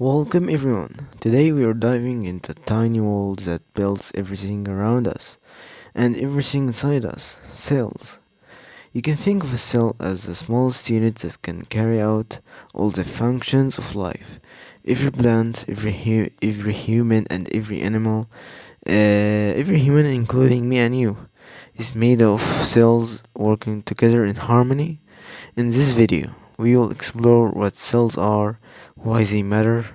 Welcome everyone. Today we are diving into a tiny world that builds everything around us and everything inside us. Cells. You can think of a cell as the smallest unit that can carry out all the functions of life. Every plant, every human and every human including me and you, is made of cells working together in harmony. In this video, we will explore what cells are, why they matter,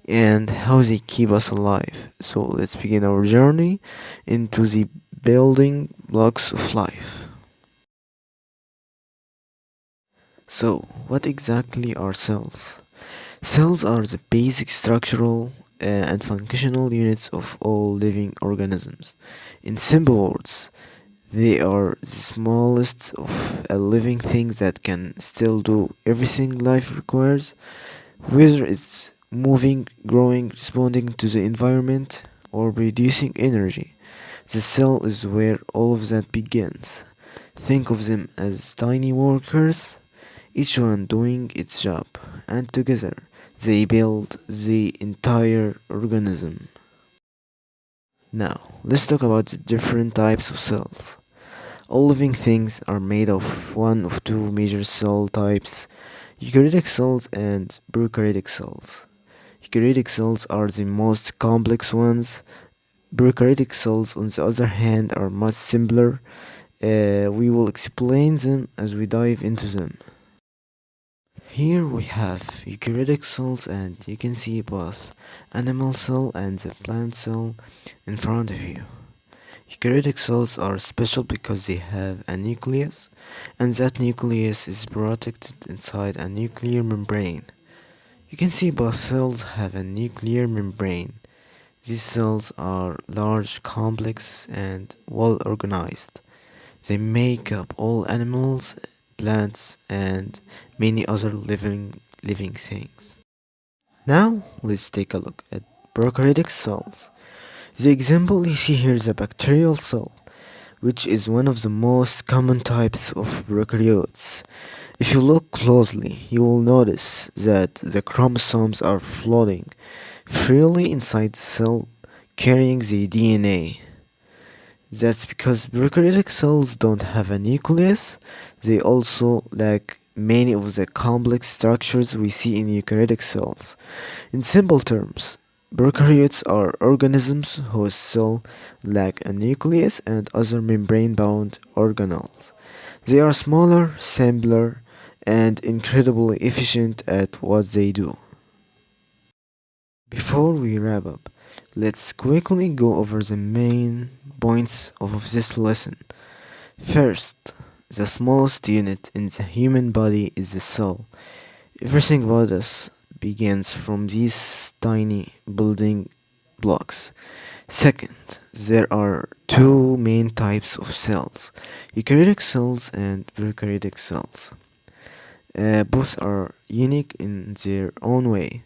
and how they keep us alive. So let's begin our journey into the building blocks of life. So, what exactly are cells? Cells are the basic structural and functional units of all living organisms. In simple words, they are the smallest of living things that can still do everything life requires, whether it's moving, growing, responding to the environment, or producing energy. The cell is where all of that begins. Think of them as tiny workers, each one doing its job, and together they build the entire organism. Now, let's talk about the different types of cells. All living things are made of one of two major cell types: eukaryotic cells and prokaryotic cells. Eukaryotic cells are the most complex ones. Prokaryotic cells, on the other hand, are much simpler. We will explain them as we dive into them. Here we have eukaryotic cells, and you can see both animal cell and the plant cell in front of you. Eukaryotic cells are special because they have a nucleus, and that nucleus is protected inside a nuclear membrane. You can see both cells have a nuclear membrane. These cells are large, complex, and well organized. They make up all animals, plants, and many other living things. Now let's take a look at prokaryotic cells. The example you see here is a bacterial cell, which is one of the most common types of prokaryotes. If you look closely, you will notice that the chromosomes are floating freely inside the cell, carrying the DNA. That's because prokaryotic cells don't have a nucleus. They also lack many of the complex structures we see in eukaryotic cells. In simple terms, prokaryotes are organisms whose cell lack a nucleus and other membrane-bound organelles. They are smaller, simpler, and incredibly efficient at what they do. Before we wrap up, let's quickly go over the main points of this lesson. First, the smallest unit in the human body is the cell. Everything about us begins from these tiny building blocks. Second, there are two main types of cells: eukaryotic cells and prokaryotic cells. Both are unique in their own way.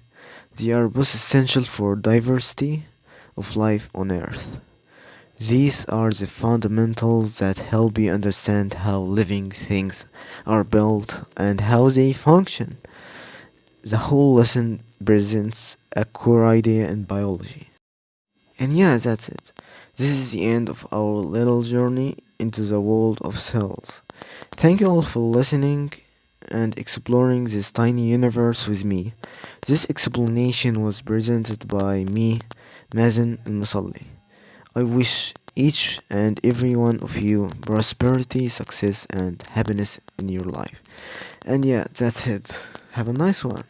They are both essential for diversity of life on Earth. These are the fundamentals that help you understand how living things are built and how they function. The whole lesson presents a core idea in biology. And yeah, that's it. This is the end of our little journey into the world of cells. Thank you all for listening and exploring this tiny universe with me. This explanation was presented by me, Mazen Elmesaly. I wish each and every one of you prosperity, success, and happiness in your life. And yeah, that's it. Have a nice one.